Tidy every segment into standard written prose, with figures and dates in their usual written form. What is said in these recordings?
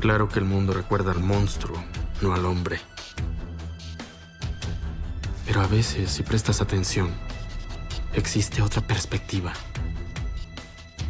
Claro que el mundo recuerda al monstruo, no al hombre. Pero a veces, si prestas atención, existe otra perspectiva.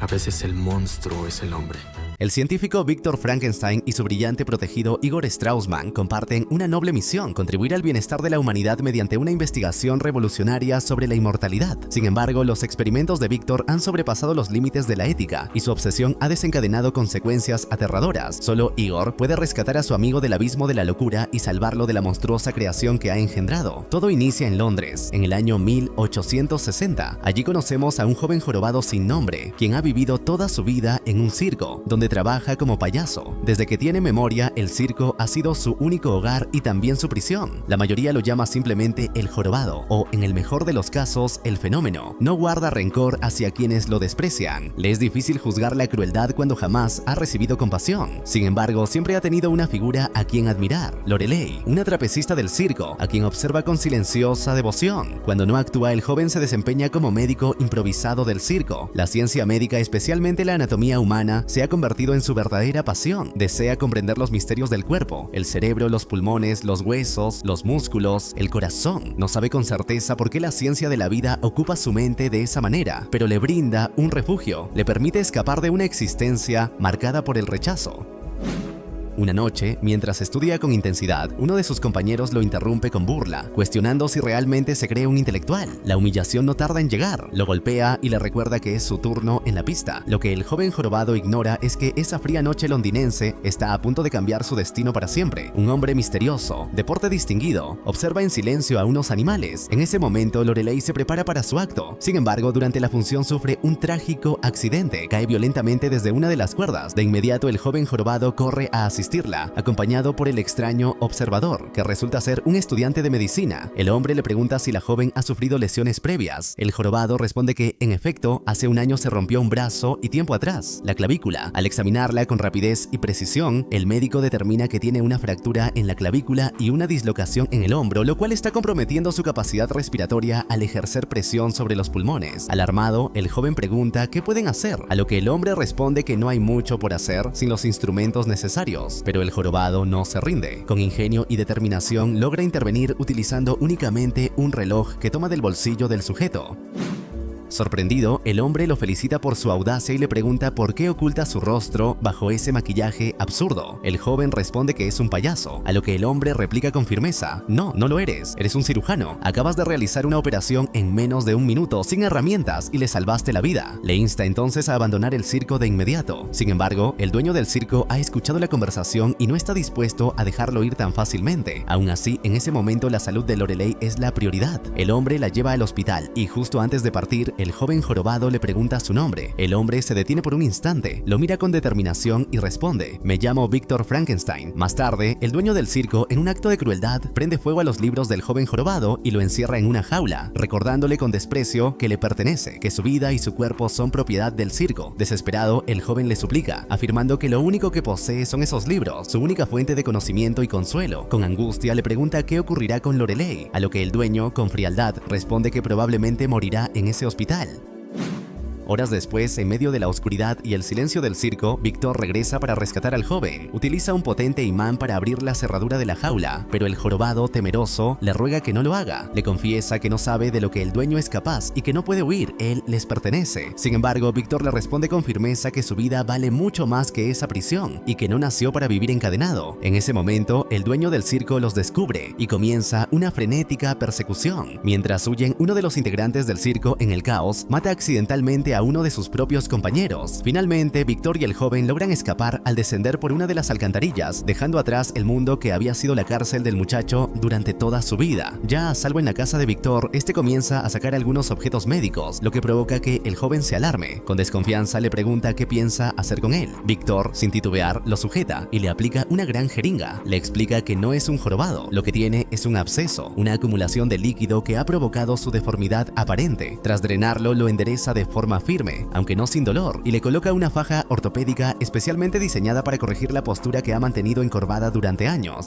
A veces el monstruo es el hombre. El científico Victor Frankenstein y su brillante protegido Igor Straussman comparten una noble misión: contribuir al bienestar de la humanidad mediante una investigación revolucionaria sobre la inmortalidad. Sin embargo, los experimentos de Victor han sobrepasado los límites de la ética y su obsesión ha desencadenado consecuencias aterradoras. Solo Igor puede rescatar a su amigo del abismo de la locura y salvarlo de la monstruosa creación que ha engendrado. Todo inicia en Londres, en el año 1860. Allí conocemos a un joven jorobado sin nombre, quien ha vivido toda su vida en un circo, donde trabaja como payaso. Desde que tiene memoria, el circo ha sido su único hogar y también su prisión. La mayoría lo llama simplemente el jorobado o, en el mejor de los casos, el fenómeno. No guarda rencor hacia quienes lo desprecian. Le es difícil juzgar la crueldad cuando jamás ha recibido compasión. Sin embargo, siempre ha tenido una figura a quien admirar: Lorelei, una trapecista del circo, a quien observa con silenciosa devoción. Cuando no actúa, el joven se desempeña como médico improvisado del circo. La ciencia médica, especialmente la anatomía humana, se ha convertido en su verdadera pasión. Desea comprender los misterios del cuerpo: el cerebro, los pulmones, los huesos, los músculos, el corazón. No sabe con certeza por qué la ciencia de la vida ocupa su mente de esa manera, pero le brinda un refugio, le permite escapar de una existencia marcada por el rechazo. Una noche, mientras estudia con intensidad, uno de sus compañeros lo interrumpe con burla, cuestionando si realmente se cree un intelectual. La humillación no tarda en llegar, lo golpea y le recuerda que es su turno en la pista. Lo que el joven jorobado ignora es que esa fría noche londinense está a punto de cambiar su destino para siempre. Un hombre misterioso, de porte distinguido, observa en silencio a unos animales. En ese momento, Lorelei se prepara para su acto. Sin embargo, durante la función sufre un trágico accidente. Cae violentamente desde una de las cuerdas. De inmediato, el joven jorobado corre a asistirla, acompañado por el extraño observador, que resulta ser un estudiante de medicina. El hombre le pregunta si la joven ha sufrido lesiones previas. El jorobado responde que, en efecto, hace un año se rompió un brazo y tiempo atrás, la clavícula. Al examinarla con rapidez y precisión, el médico determina que tiene una fractura en la clavícula y una dislocación en el hombro, lo cual está comprometiendo su capacidad respiratoria al ejercer presión sobre los pulmones. Alarmado, el joven pregunta qué pueden hacer, a lo que el hombre responde que no hay mucho por hacer sin los instrumentos necesarios. Pero el jorobado no se rinde. Con ingenio y determinación logra intervenir utilizando únicamente un reloj que toma del bolsillo del sujeto. Sorprendido, el hombre lo felicita por su audacia y le pregunta por qué oculta su rostro bajo ese maquillaje absurdo. El joven responde que es un payaso, a lo que el hombre replica con firmeza: no, no lo eres, eres un cirujano. Acabas de realizar una operación en menos de un minuto, sin herramientas, y le salvaste la vida. Le insta entonces a abandonar el circo de inmediato. Sin embargo, el dueño del circo ha escuchado la conversación y no está dispuesto a dejarlo ir tan fácilmente. Aún así, en ese momento la salud de Lorelei es la prioridad. El hombre la lleva al hospital y justo antes de partir, el joven jorobado le pregunta su nombre. El hombre se detiene por un instante, lo mira con determinación y responde: me llamo Victor Frankenstein. Más tarde, el dueño del circo, en un acto de crueldad, prende fuego a los libros del joven jorobado y lo encierra en una jaula, recordándole con desprecio que le pertenece, que su vida y su cuerpo son propiedad del circo. Desesperado, el joven le suplica, afirmando que lo único que posee son esos libros, su única fuente de conocimiento y consuelo. Con angustia le pregunta qué ocurrirá con Lorelei, a lo que el dueño, con frialdad, responde que probablemente morirá en ese hospital. Horas después, en medio de la oscuridad y el silencio del circo, Victor regresa para rescatar al joven. Utiliza un potente imán para abrir la cerradura de la jaula, pero el jorobado, temeroso, le ruega que no lo haga. Le confiesa que no sabe de lo que el dueño es capaz y que no puede huir, él les pertenece. Sin embargo, Victor le responde con firmeza que su vida vale mucho más que esa prisión y que no nació para vivir encadenado. En ese momento, el dueño del circo los descubre y comienza una frenética persecución. Mientras huyen, uno de los integrantes del circo, en el caos, mata accidentalmente a uno de sus propios compañeros. Finalmente, Victor y el joven logran escapar al descender por una de las alcantarillas, dejando atrás el mundo que había sido la cárcel del muchacho durante toda su vida. Ya a salvo en la casa de Victor, este comienza a sacar algunos objetos médicos, lo que provoca que el joven se alarme. Con desconfianza le pregunta qué piensa hacer con él. Victor, sin titubear, lo sujeta y le aplica una gran jeringa. Le explica que no es un jorobado, lo que tiene es un absceso, una acumulación de líquido que ha provocado su deformidad aparente. Tras drenarlo, lo endereza de forma firme, aunque no sin dolor, y le coloca una faja ortopédica especialmente diseñada para corregir la postura que ha mantenido encorvada durante años.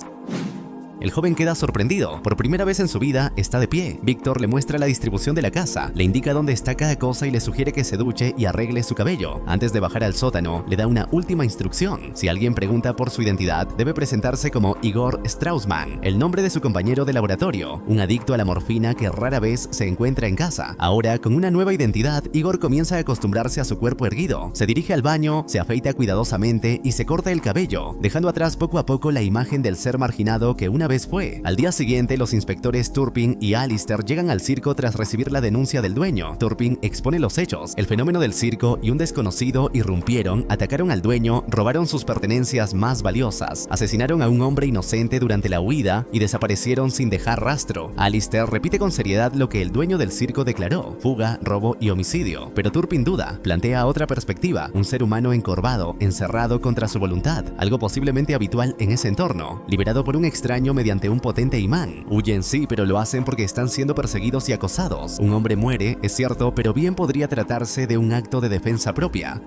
El joven queda sorprendido. Por primera vez en su vida está de pie. Víctor le muestra la distribución de la casa, le indica dónde está cada cosa y le sugiere que se duche y arregle su cabello. Antes de bajar al sótano, le da una última instrucción. Si alguien pregunta por su identidad, debe presentarse como Igor Straussman, el nombre de su compañero de laboratorio, un adicto a la morfina que rara vez se encuentra en casa. Ahora, con una nueva identidad, Igor comienza a acostumbrarse a su cuerpo erguido. Se dirige al baño, se afeita cuidadosamente y se corta el cabello, dejando atrás poco a poco la imagen del ser marginado que una vez fue. Al día siguiente, los inspectores Turpin y Alistair llegan al circo tras recibir la denuncia del dueño. Turpin expone los hechos. El fenómeno del circo y un desconocido irrumpieron, atacaron al dueño, robaron sus pertenencias más valiosas, asesinaron a un hombre inocente durante la huida y desaparecieron sin dejar rastro. Alistair repite con seriedad lo que el dueño del circo declaró: fuga, robo y homicidio. Pero Turpin duda, plantea otra perspectiva: un ser humano encorvado, encerrado contra su voluntad, algo posiblemente habitual en ese entorno, liberado por un extraño mediante un potente imán. Huyen sí, pero lo hacen porque están siendo perseguidos y acosados. Un hombre muere, es cierto, pero bien podría tratarse de un acto de defensa propia.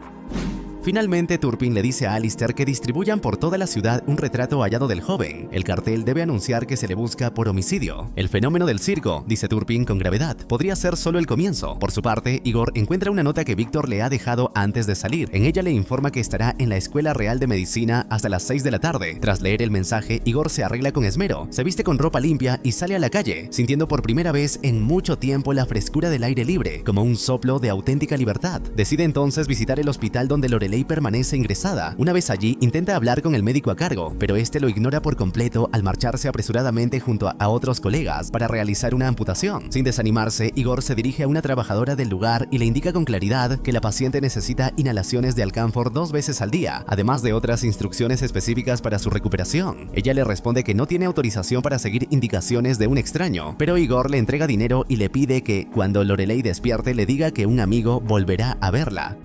Finalmente, Turpin le dice a Alistair que distribuyan por toda la ciudad un retrato hallado del joven. El cartel debe anunciar que se le busca por homicidio. El fenómeno del circo, dice Turpin con gravedad, podría ser solo el comienzo. Por su parte, Igor encuentra una nota que Víctor le ha dejado antes de salir. En ella le informa que estará en la Escuela Real de Medicina hasta las 6 de la tarde. Tras leer el mensaje, Igor se arregla con esmero, se viste con ropa limpia y sale a la calle, sintiendo por primera vez en mucho tiempo la frescura del aire libre, como un soplo de auténtica libertad. Decide entonces visitar el hospital donde Lorelei permanece ingresada. Una vez allí, intenta hablar con el médico a cargo, pero este lo ignora por completo al marcharse apresuradamente junto a otros colegas para realizar una amputación. Sin desanimarse, Igor se dirige a una trabajadora del lugar y le indica con claridad que la paciente necesita inhalaciones de alcanfor 2 veces al día, además de otras instrucciones específicas para su recuperación. Ella le responde que no tiene autorización para seguir indicaciones de un extraño, pero Igor le entrega dinero y le pide que, cuando Lorelei despierte, le diga que un amigo volverá a verla.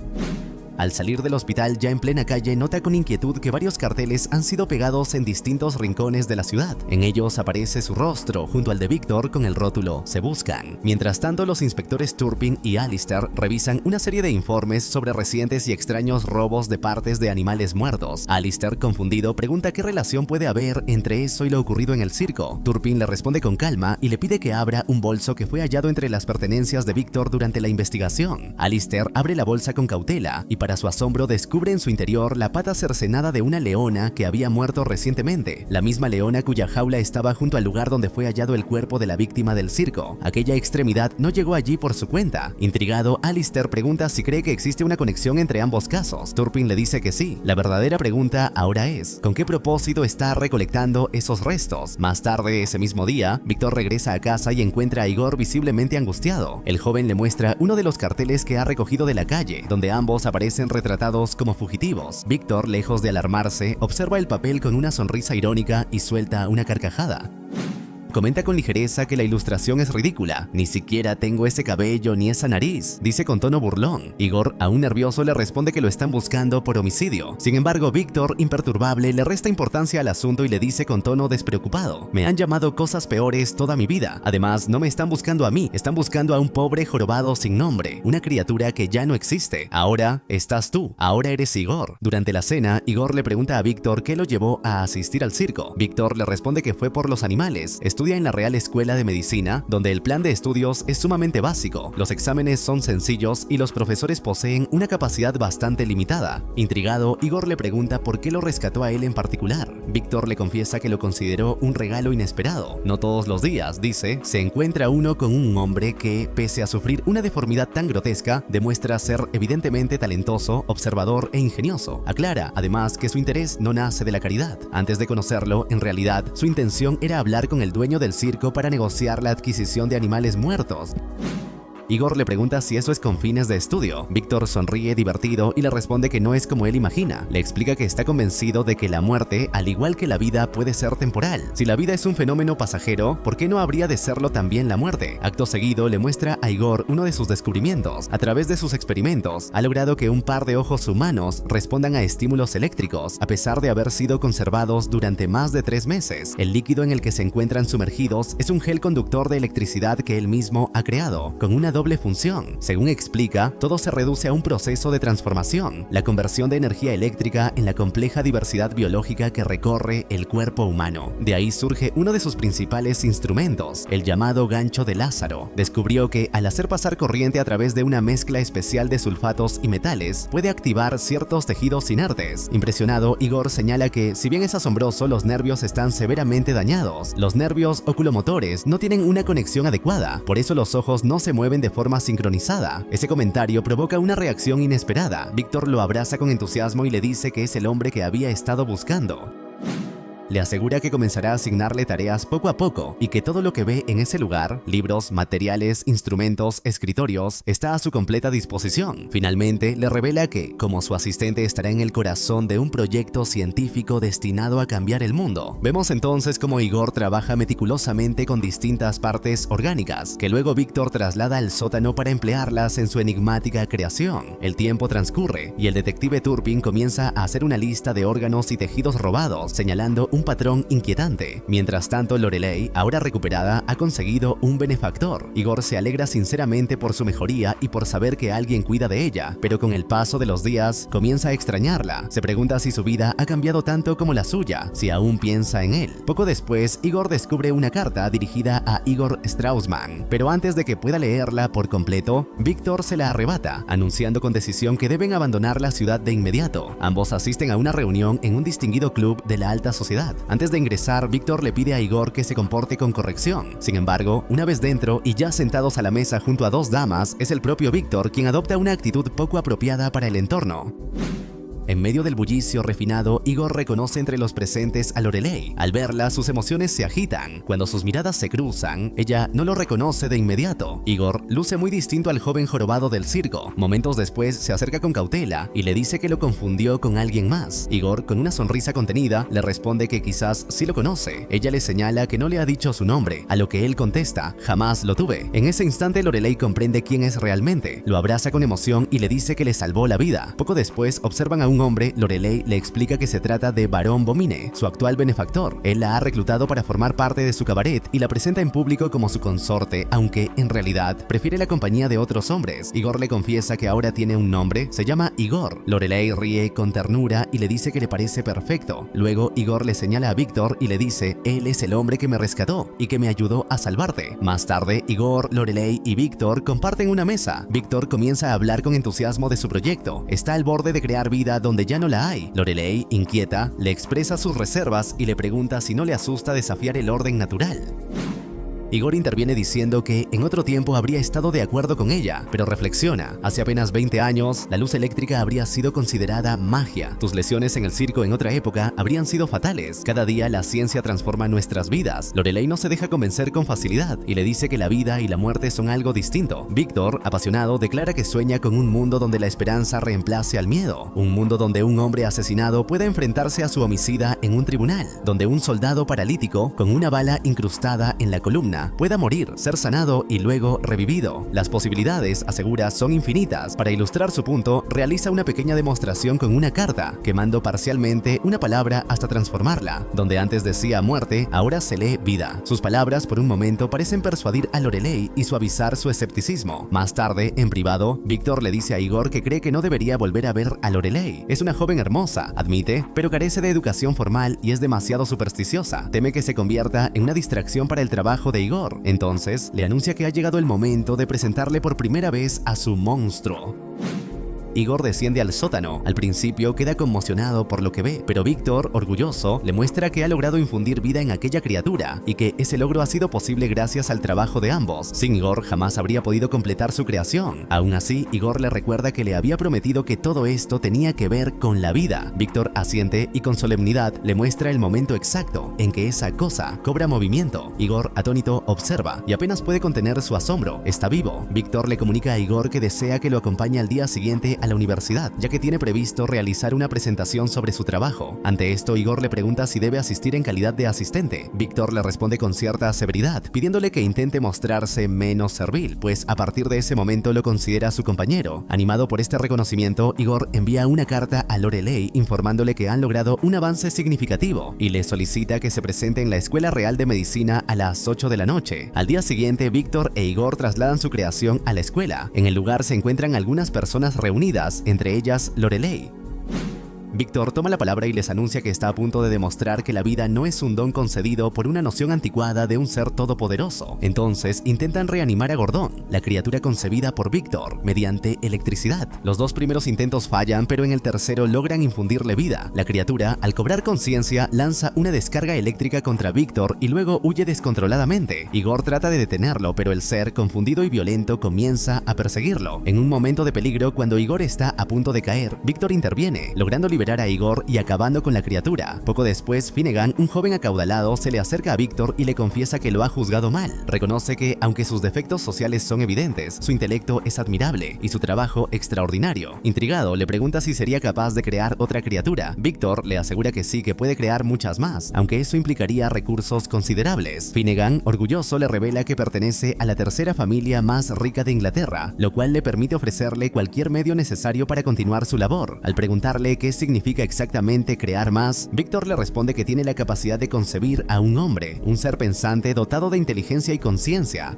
Al salir del hospital, ya en plena calle, nota con inquietud que varios carteles han sido pegados en distintos rincones de la ciudad. En ellos aparece su rostro, junto al de Víctor, con el rótulo "Se buscan". Mientras tanto, los inspectores Turpin y Alistair revisan una serie de informes sobre recientes y extraños robos de partes de animales muertos. Alistair, confundido, pregunta qué relación puede haber entre eso y lo ocurrido en el circo. Turpin le responde con calma y le pide que abra un bolso que fue hallado entre las pertenencias de Víctor durante la investigación. Alistair abre la bolsa con cautela y para su asombro descubre en su interior la pata cercenada de una leona que había muerto recientemente, la misma leona cuya jaula estaba junto al lugar donde fue hallado el cuerpo de la víctima del circo. Aquella extremidad no llegó allí por su cuenta. Intrigado, Alistair pregunta si cree que existe una conexión entre ambos casos. Turpin le dice que sí. La verdadera pregunta ahora es: ¿con qué propósito está recolectando esos restos? Más tarde ese mismo día, Víctor regresa a casa y encuentra a Igor visiblemente angustiado. El joven le muestra uno de los carteles que ha recogido de la calle, donde ambos aparecen retratados como fugitivos. Víctor, lejos de alarmarse, observa el papel con una sonrisa irónica y suelta una carcajada. Comenta con ligereza que la ilustración es ridícula. Ni siquiera tengo ese cabello ni esa nariz, dice con tono burlón. Igor, aún nervioso, le responde que lo están buscando por homicidio. Sin embargo, Víctor, imperturbable, le resta importancia al asunto y le dice con tono despreocupado: me han llamado cosas peores toda mi vida. Además, no me están buscando a mí, están buscando a un pobre jorobado sin nombre, una criatura que ya no existe. Ahora estás tú, ahora eres Igor. Durante la cena, Igor le pregunta a Víctor qué lo llevó a asistir al circo. Víctor le responde que fue por los animales. Estudia en la Real Escuela de Medicina, donde el plan de estudios es sumamente básico, los exámenes son sencillos y los profesores poseen una capacidad bastante limitada. Intrigado, Igor le pregunta por qué lo rescató a él en particular. Víctor le confiesa que lo consideró un regalo inesperado. No todos los días, dice, se encuentra uno con un hombre que, pese a sufrir una deformidad tan grotesca, demuestra ser evidentemente talentoso, observador e ingenioso. Aclara, además, que su interés no nace de la caridad. Antes de conocerlo, en realidad, su intención era hablar con el dueño del circo para negociar la adquisición de animales muertos. Igor le pregunta si eso es con fines de estudio. Víctor sonríe divertido y le responde que no es como él imagina. Le explica que está convencido de que la muerte, al igual que la vida, puede ser temporal. Si la vida es un fenómeno pasajero, ¿por qué no habría de serlo también la muerte? Acto seguido, le muestra a Igor uno de sus descubrimientos. A través de sus experimentos, ha logrado que un par de ojos humanos respondan a estímulos eléctricos, a pesar de haber sido conservados durante más de 3 meses. El líquido en el que se encuentran sumergidos es un gel conductor de electricidad que él mismo ha creado, con una doble doble función. Según explica, todo se reduce a un proceso de transformación, la conversión de energía eléctrica en la compleja diversidad biológica que recorre el cuerpo humano. De ahí surge uno de sus principales instrumentos, el llamado gancho de Lázaro. Descubrió que al hacer pasar corriente a través de una mezcla especial de sulfatos y metales, puede activar ciertos tejidos inertes. Impresionado, Igor señala que, si bien es asombroso, los nervios están severamente dañados. Los nervios oculomotores no tienen una conexión adecuada, por eso los ojos no se mueven de forma sincronizada. Ese comentario provoca una reacción inesperada. Víctor lo abraza con entusiasmo y le dice que es el hombre que había estado buscando. Le asegura que comenzará a asignarle tareas poco a poco y que todo lo que ve en ese lugar, libros, materiales, instrumentos, escritorios, está a su completa disposición. Finalmente, le revela que, como su asistente, estará en el corazón de un proyecto científico destinado a cambiar el mundo. Vemos entonces cómo Igor trabaja meticulosamente con distintas partes orgánicas, que luego Víctor traslada al sótano para emplearlas en su enigmática creación. El tiempo transcurre y el detective Turpin comienza a hacer una lista de órganos y tejidos robados, señalando un patrón inquietante. Mientras tanto, Lorelei, ahora recuperada, ha conseguido un benefactor. Igor se alegra sinceramente por su mejoría y por saber que alguien cuida de ella, pero con el paso de los días comienza a extrañarla. Se pregunta si su vida ha cambiado tanto como la suya, si aún piensa en él. Poco después, Igor descubre una carta dirigida a Igor Straussman, pero antes de que pueda leerla por completo, Víctor se la arrebata, anunciando con decisión que deben abandonar la ciudad de inmediato. Ambos asisten a una reunión en un distinguido club de la alta sociedad. Antes de ingresar, Víctor le pide a Igor que se comporte con corrección. Sin embargo, una vez dentro y ya sentados a la mesa junto a dos damas, es el propio Víctor quien adopta una actitud poco apropiada para el entorno. En medio del bullicio refinado, Igor reconoce entre los presentes a Lorelei. Al verla, sus emociones se agitan. Cuando sus miradas se cruzan, ella no lo reconoce de inmediato. Igor luce muy distinto al joven jorobado del circo. Momentos después, se acerca con cautela y le dice que lo confundió con alguien más. Igor, con una sonrisa contenida, le responde que quizás sí lo conoce. Ella le señala que no le ha dicho su nombre, a lo que él contesta: jamás lo tuve. En ese instante, Lorelei comprende quién es realmente. Lo abraza con emoción y le dice que le salvó la vida. Poco después, observan a un hombre. Lorelei le explica que se trata de Barón Bomine, su actual benefactor. Él la ha reclutado para formar parte de su cabaret y la presenta en público como su consorte, aunque en realidad prefiere la compañía de otros hombres. Igor le confiesa que ahora tiene un nombre, se llama Igor. Lorelei ríe con ternura y le dice que le parece perfecto. Luego Igor le señala a Víctor y le dice: él es el hombre que me rescató y que me ayudó a salvarte. Más tarde, Igor, Lorelei y Víctor comparten una mesa. Víctor comienza a hablar con entusiasmo de su proyecto. Está al borde de crear vida donde ya no la hay. Lorelei, inquieta, le expresa sus reservas y le pregunta si no le asusta desafiar el orden natural. Igor interviene diciendo que en otro tiempo habría estado de acuerdo con ella, pero reflexiona: hace apenas 20 años, la luz eléctrica habría sido considerada magia. Tus lesiones en el circo en otra época habrían sido fatales. Cada día la ciencia transforma nuestras vidas. Lorelei no se deja convencer con facilidad y le dice que la vida y la muerte son algo distinto. Víctor, apasionado, declara que sueña con un mundo donde la esperanza reemplace al miedo. Un mundo donde un hombre asesinado pueda enfrentarse a su homicida en un tribunal. Donde un soldado paralítico, con una bala incrustada en la columna, pueda morir, ser sanado y luego revivido. Las posibilidades, asegura, son infinitas. Para ilustrar su punto, realiza una pequeña demostración con una carta, quemando parcialmente una palabra hasta transformarla. Donde antes decía muerte, ahora se lee vida. Sus palabras por un momento parecen persuadir a Lorelei y suavizar su escepticismo. Más tarde, en privado, Víctor le dice a Igor que cree que no debería volver a ver a Lorelei. Es una joven hermosa, admite, pero carece de educación formal y es demasiado supersticiosa. Teme que se convierta en una distracción para el trabajo de Igor. Entonces, le anuncia que ha llegado el momento de presentarle por primera vez a su monstruo. Igor desciende al sótano. Al principio queda conmocionado por lo que ve, pero Víctor, orgulloso, le muestra que ha logrado infundir vida en aquella criatura y que ese logro ha sido posible gracias al trabajo de ambos. Sin Igor jamás habría podido completar su creación. Aún así, Igor le recuerda que le había prometido que todo esto tenía que ver con la vida. Víctor asiente y con solemnidad le muestra el momento exacto en que esa cosa cobra movimiento. Igor, atónito, observa y apenas puede contener su asombro. Está vivo. Víctor le comunica a Igor que desea que lo acompañe al día siguiente a la universidad, ya que tiene previsto realizar una presentación sobre su trabajo. Ante esto, Igor le pregunta si debe asistir en calidad de asistente. Víctor le responde con cierta severidad, pidiéndole que intente mostrarse menos servil, pues a partir de ese momento lo considera su compañero. Animado por este reconocimiento, Igor envía una carta a Lorelei informándole que han logrado un avance significativo y le solicita que se presente en la Escuela Real de Medicina a las 8 de la noche. Al día siguiente, Víctor e Igor trasladan su creación a la escuela. En el lugar se encuentran algunas personas reunidas, entre ellas Lorelei. Víctor toma la palabra y les anuncia que está a punto de demostrar que la vida no es un don concedido por una noción anticuada de un ser todopoderoso. Entonces intentan reanimar a Gordon, la criatura concebida por Víctor, mediante electricidad. Los dos primeros intentos fallan, pero en el tercero logran infundirle vida. La criatura, al cobrar conciencia, lanza una descarga eléctrica contra Víctor y luego huye descontroladamente. Igor trata de detenerlo, pero el ser, confundido y violento, comienza a perseguirlo. En un momento de peligro, cuando Igor está a punto de caer, Víctor interviene, logrando liberar a Igor y acabando con la criatura. Poco después, Finnegan, un joven acaudalado, se le acerca a Víctor y le confiesa que lo ha juzgado mal. Reconoce que, aunque sus defectos sociales son evidentes, su intelecto es admirable y su trabajo extraordinario. Intrigado, le pregunta si sería capaz de crear otra criatura. Víctor le asegura que sí, que puede crear muchas más, aunque eso implicaría recursos considerables. Finnegan, orgulloso, le revela que pertenece a la tercera familia más rica de Inglaterra, lo cual le permite ofrecerle cualquier medio necesario para continuar su labor. Al preguntarle qué significa exactamente crear más, Víctor le responde que tiene la capacidad de concebir a un hombre, un ser pensante dotado de inteligencia y conciencia.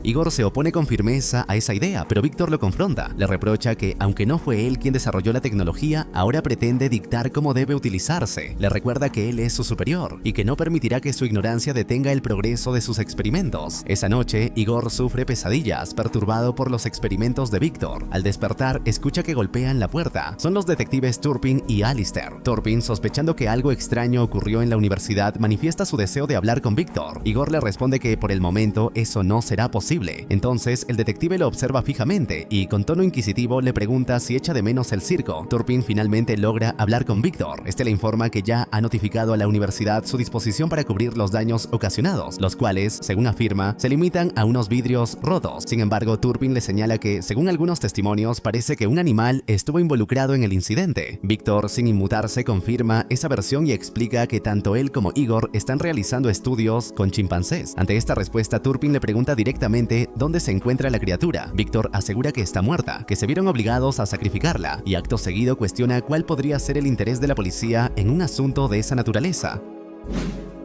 Igor se opone con firmeza a esa idea, pero Víctor lo confronta. Le reprocha que, aunque no fue él quien desarrolló la tecnología, ahora pretende dictar cómo debe utilizarse. Le recuerda que él es su superior y que no permitirá que su ignorancia detenga el progreso de sus experimentos. Esa noche, Igor sufre pesadillas, perturbado por los experimentos de Víctor. Al despertar, escucha que golpean la puerta. Son los detectives Turpin y Alistair. Turpin, sospechando que algo extraño ocurrió en la universidad, manifiesta su deseo de hablar con Víctor. Igor le responde que por el momento eso no será posible. Entonces, el detective lo observa fijamente y, con tono inquisitivo, le pregunta si echa de menos el circo. Turpin finalmente logra hablar con Víctor. Este le informa que ya ha notificado a la universidad su disposición para cubrir los daños ocasionados, los cuales, según afirma, se limitan a unos vidrios rotos. Sin embargo, Turpin le señala que, según algunos testimonios, parece que un animal estuvo involucrado en el incidente. Víctor, sin inmutarse, confirma esa versión y explica que tanto él como Igor están realizando estudios con chimpancés. Ante esta respuesta, Turpin le pregunta directamente dónde se encuentra la criatura. Víctor asegura que está muerta, que se vieron obligados a sacrificarla, y acto seguido cuestiona cuál podría ser el interés de la policía en un asunto de esa naturaleza.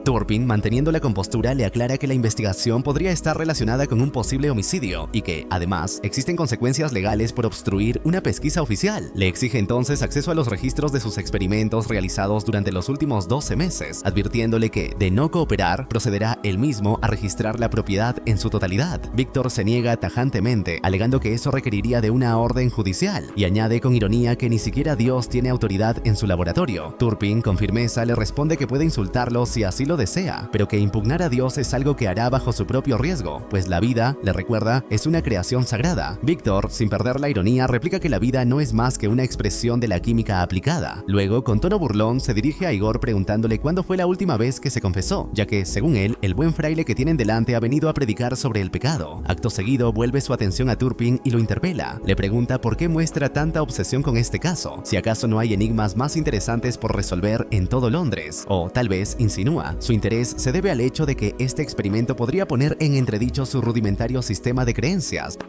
Turpin, manteniendo la compostura, le aclara que la investigación podría estar relacionada con un posible homicidio y que, además, existen consecuencias legales por obstruir una pesquisa oficial. Le exige entonces acceso a los registros de sus experimentos realizados durante los últimos 12 meses, advirtiéndole que, de no cooperar, procederá él mismo a registrar la propiedad en su totalidad. Víctor se niega tajantemente, alegando que eso requeriría de una orden judicial, y añade con ironía que ni siquiera Dios tiene autoridad en su laboratorio. Turpin, con firmeza, le responde que puede insultarlo si así lo desea, pero que impugnar a Dios es algo que hará bajo su propio riesgo, pues la vida, le recuerda, es una creación sagrada. Víctor, sin perder la ironía, replica que la vida no es más que una expresión de la química aplicada. Luego, con tono burlón, se dirige a Igor preguntándole cuándo fue la última vez que se confesó, ya que, según él, el buen fraile que tienen delante ha venido a predicar sobre el pecado. Acto seguido, vuelve su atención a Turpin y lo interpela. Le pregunta por qué muestra tanta obsesión con este caso, si acaso no hay enigmas más interesantes por resolver en todo Londres, o tal vez, insinúa, su interés se debe al hecho de que este experimento podría poner en entredicho su rudimentario sistema de creencias.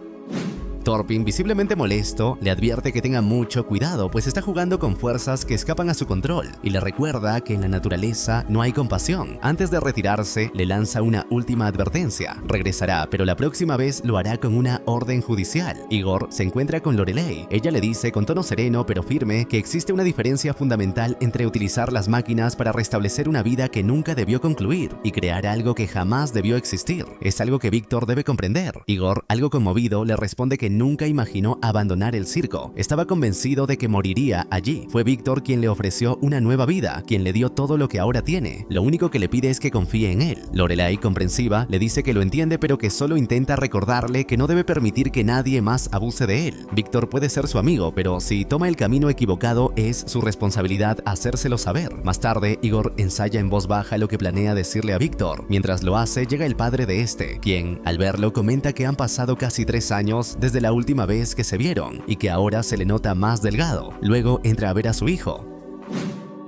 Turpin, visiblemente molesto, le advierte que tenga mucho cuidado, pues está jugando con fuerzas que escapan a su control, y le recuerda que en la naturaleza no hay compasión. Antes de retirarse, le lanza una última advertencia. Regresará, pero la próxima vez lo hará con una orden judicial. Igor se encuentra con Lorelei. Ella le dice con tono sereno pero firme que existe una diferencia fundamental entre utilizar las máquinas para restablecer una vida que nunca debió concluir y crear algo que jamás debió existir. Es algo que Víctor debe comprender. Igor, algo conmovido, le responde que nunca imaginó abandonar el circo. Estaba convencido de que moriría allí. Fue Víctor quien le ofreció una nueva vida, quien le dio todo lo que ahora tiene. Lo único que le pide es que confíe en él. Lorelei, comprensiva, le dice que lo entiende, pero que solo intenta recordarle que no debe permitir que nadie más abuse de él. Víctor puede ser su amigo, pero si toma el camino equivocado, es su responsabilidad hacérselo saber. Más tarde, Igor ensaya en voz baja lo que planea decirle a Víctor. Mientras lo hace, llega el padre de este, quien, al verlo, comenta que han pasado casi 3 años desde de la última vez que se vieron y que ahora se le nota más delgado. Luego entra a ver a su hijo.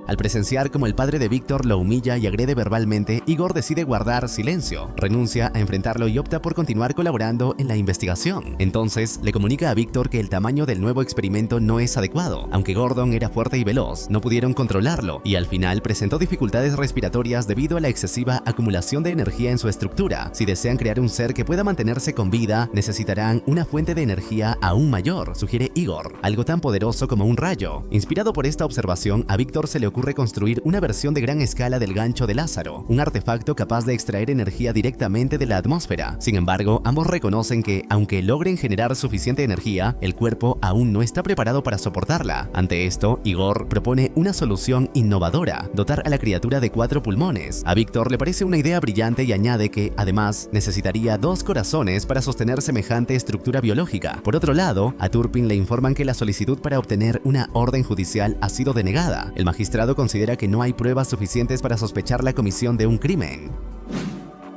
Al presenciar cómo el padre de Víctor lo humilla y agrede verbalmente, Igor decide guardar silencio, renuncia a enfrentarlo y opta por continuar colaborando en la investigación. Entonces, le comunica a Víctor que el tamaño del nuevo experimento no es adecuado. Aunque Gordon era fuerte y veloz, no pudieron controlarlo y al final presentó dificultades respiratorias debido a la excesiva acumulación de energía en su estructura. Si desean crear un ser que pueda mantenerse con vida, necesitarán una fuente de energía aún mayor, sugiere Igor, algo tan poderoso como un rayo. Inspirado por esta observación, a Víctor se le ocurre construir una versión de gran escala del gancho de Lázaro, un artefacto capaz de extraer energía directamente de la atmósfera. Sin embargo, ambos reconocen que, aunque logren generar suficiente energía, el cuerpo aún no está preparado para soportarla. Ante esto, Igor propone una solución innovadora: dotar a la criatura de 4 pulmones. A Víctor le parece una idea brillante y añade que, además, necesitaría 2 corazones para sostener semejante estructura biológica. Por otro lado, a Turpin le informan que la solicitud para obtener una orden judicial ha sido denegada. El magistrado considera que no hay pruebas suficientes para sospechar la comisión de un crimen.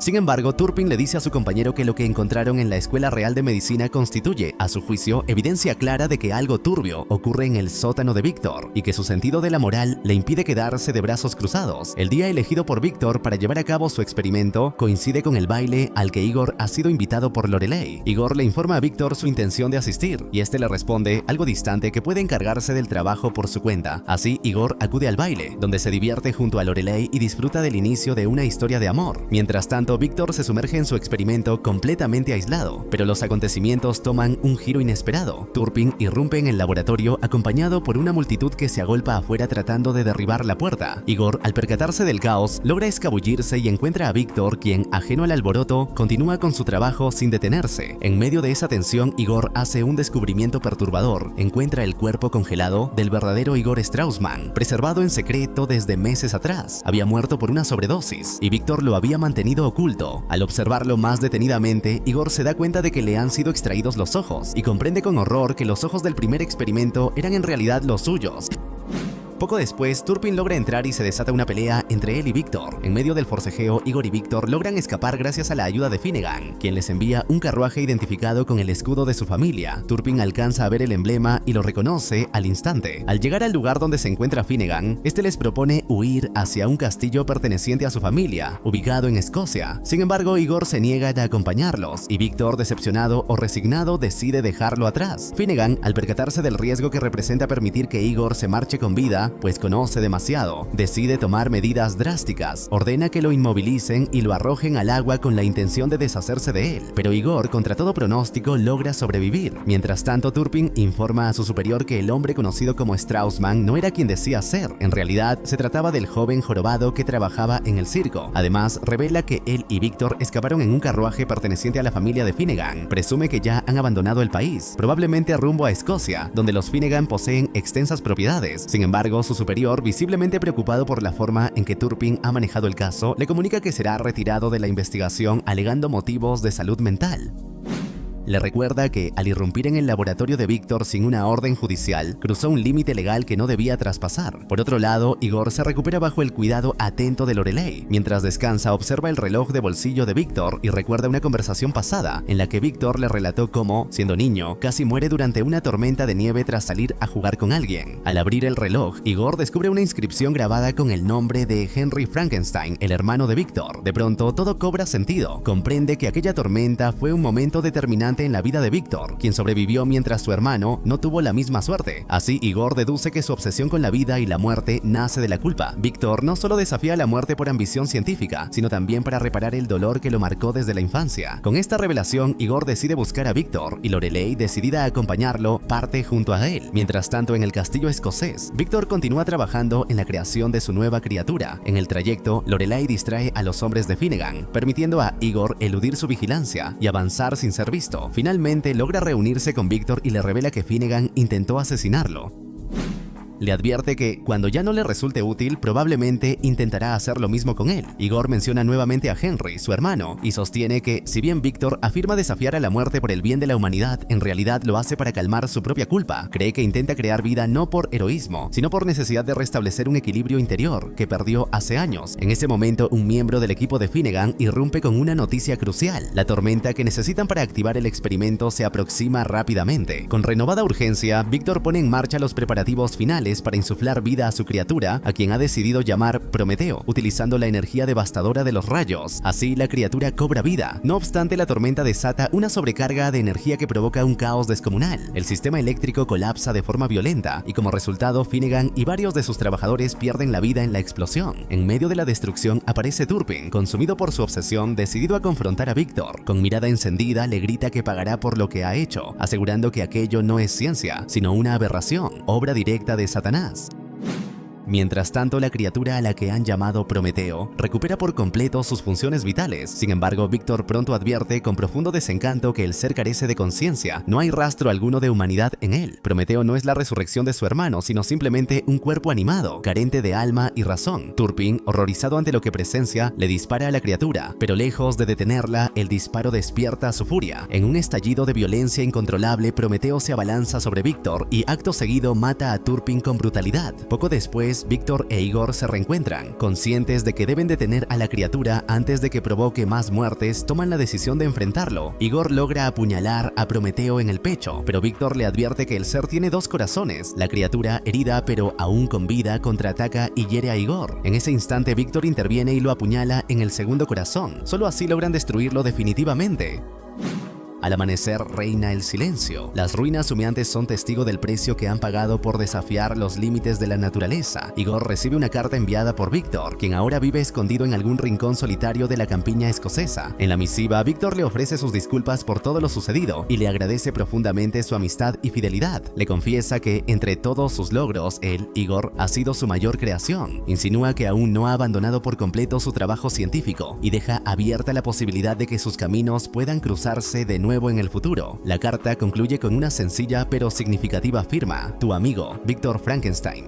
Sin embargo, Turpin le dice a su compañero que lo que encontraron en la Escuela Real de Medicina constituye, a su juicio, evidencia clara de que algo turbio ocurre en el sótano de Víctor y que su sentido de la moral le impide quedarse de brazos cruzados. El día elegido por Víctor para llevar a cabo su experimento coincide con el baile al que Igor ha sido invitado por Lorelei. Igor le informa a Víctor su intención de asistir y este le responde, algo distante, que puede encargarse del trabajo por su cuenta. Así, Igor acude al baile, donde se divierte junto a Lorelei y disfruta del inicio de una historia de amor. Mientras tanto, Víctor se sumerge en su experimento completamente aislado, pero los acontecimientos toman un giro inesperado. Turpin irrumpe en el laboratorio acompañado por una multitud que se agolpa afuera tratando de derribar la puerta. Igor, al percatarse del caos, logra escabullirse y encuentra a Víctor, quien, ajeno al alboroto, continúa con su trabajo sin detenerse. En medio de esa tensión, Igor hace un descubrimiento perturbador. Encuentra el cuerpo congelado del verdadero Igor Straussman, preservado en secreto desde meses atrás. Había muerto por una sobredosis y Víctor lo había mantenido oculto. Al observarlo más detenidamente, Igor se da cuenta de que le han sido extraídos los ojos y comprende con horror que los ojos del primer experimento eran en realidad los suyos. Poco después, Turpin logra entrar y se desata una pelea entre él y Víctor. En medio del forcejeo, Igor y Víctor logran escapar gracias a la ayuda de Finnegan, quien les envía un carruaje identificado con el escudo de su familia. Turpin alcanza a ver el emblema y lo reconoce al instante. Al llegar al lugar donde se encuentra Finnegan, este les propone huir hacia un castillo perteneciente a su familia, ubicado en Escocia. Sin embargo, Igor se niega a acompañarlos y Víctor, decepcionado o resignado, decide dejarlo atrás. Finnegan, al percatarse del riesgo que representa permitir que Igor se marche con vida, pues conoce demasiado, decide tomar medidas drásticas. Ordena que lo inmovilicen y lo arrojen al agua con la intención de deshacerse de él, pero Igor, contra todo pronóstico, logra sobrevivir. Mientras tanto, Turpin informa a su superior que el hombre conocido como Straussman no era quien decía ser. En realidad, se trataba del joven jorobado que trabajaba en el circo. Además, revela que él y Víctor escaparon en un carruaje perteneciente a la familia de Finnegan. Presume que ya han abandonado el país, probablemente rumbo a Escocia, donde los Finnegan poseen extensas propiedades. Sin embargo, su superior, visiblemente preocupado por la forma en que Turpin ha manejado el caso, le comunica que será retirado de la investigación alegando motivos de salud mental. Le recuerda que, al irrumpir en el laboratorio de Víctor sin una orden judicial, cruzó un límite legal que no debía traspasar. Por otro lado, Igor se recupera bajo el cuidado atento de Lorelei. Mientras descansa, observa el reloj de bolsillo de Víctor y recuerda una conversación pasada en la que Víctor le relató cómo, siendo niño, casi muere durante una tormenta de nieve tras salir a jugar con alguien. Al abrir el reloj, Igor descubre una inscripción grabada con el nombre de Henry Frankenstein, el hermano de Víctor. De pronto, todo cobra sentido. Comprende que aquella tormenta fue un momento determinante en la vida de Víctor, quien sobrevivió mientras su hermano no tuvo la misma suerte. Así, Igor deduce que su obsesión con la vida y la muerte nace de la culpa. Víctor no solo desafía la muerte por ambición científica, sino también para reparar el dolor que lo marcó desde la infancia. Con esta revelación, Igor decide buscar a Víctor y Lorelei, decidida a acompañarlo, parte junto a él. Mientras tanto, en el castillo escocés, Víctor continúa trabajando en la creación de su nueva criatura. En el trayecto, Lorelei distrae a los hombres de Finnegan, permitiendo a Igor eludir su vigilancia y avanzar sin ser visto. Finalmente logra reunirse con Víctor y le revela que Finnegan intentó asesinarlo. Le advierte que, cuando ya no le resulte útil, probablemente intentará hacer lo mismo con él. Igor menciona nuevamente a Henry, su hermano, y sostiene que, si bien Víctor afirma desafiar a la muerte por el bien de la humanidad, en realidad lo hace para calmar su propia culpa. Cree que intenta crear vida no por heroísmo, sino por necesidad de restablecer un equilibrio interior que perdió hace años. En ese momento, un miembro del equipo de Finnegan irrumpe con una noticia crucial. La tormenta que necesitan para activar el experimento se aproxima rápidamente. Con renovada urgencia, Víctor pone en marcha los preparativos finales para insuflar vida a su criatura, a quien ha decidido llamar Prometeo, utilizando la energía devastadora de los rayos. Así, la criatura cobra vida. No obstante, la tormenta desata una sobrecarga de energía que provoca un caos descomunal. El sistema eléctrico colapsa de forma violenta y, como resultado, Finnegan y varios de sus trabajadores pierden la vida en la explosión. En medio de la destrucción aparece Turpin, consumido por su obsesión, decidido a confrontar a Víctor. Con mirada encendida, le grita que pagará por lo que ha hecho, asegurando que aquello no es ciencia, sino una aberración, obra directa de Satanás. Mientras tanto, la criatura a la que han llamado Prometeo recupera por completo sus funciones vitales. Sin embargo, Víctor pronto advierte con profundo desencanto que el ser carece de conciencia. No hay rastro alguno de humanidad en él. Prometeo no es la resurrección de su hermano, sino simplemente un cuerpo animado, carente de alma y razón. Turpin, horrorizado ante lo que presencia, le dispara a la criatura, pero lejos de detenerla, el disparo despierta su furia. En un estallido de violencia incontrolable, Prometeo se abalanza sobre Víctor y acto seguido mata a Turpin con brutalidad. Poco después, Víctor e Igor se reencuentran. Conscientes de que deben detener a la criatura antes de que provoque más muertes, toman la decisión de enfrentarlo. Igor logra apuñalar a Prometeo en el pecho, pero Víctor le advierte que el ser tiene dos corazones. La criatura, herida pero aún con vida, contraataca y hiere a Igor. En ese instante, Víctor interviene y lo apuñala en el segundo corazón. Solo así logran destruirlo definitivamente. Al amanecer reina el silencio. Las ruinas humeantes son testigo del precio que han pagado por desafiar los límites de la naturaleza. Igor recibe una carta enviada por Víctor, quien ahora vive escondido en algún rincón solitario de la campiña escocesa. En la misiva, Víctor le ofrece sus disculpas por todo lo sucedido y le agradece profundamente su amistad y fidelidad. Le confiesa que, entre todos sus logros, él, Igor, ha sido su mayor creación. Insinúa que aún no ha abandonado por completo su trabajo científico y deja abierta la posibilidad de que sus caminos puedan cruzarse de nuevo en el futuro. La carta concluye con una sencilla pero significativa firma: tu amigo, Víctor Frankenstein.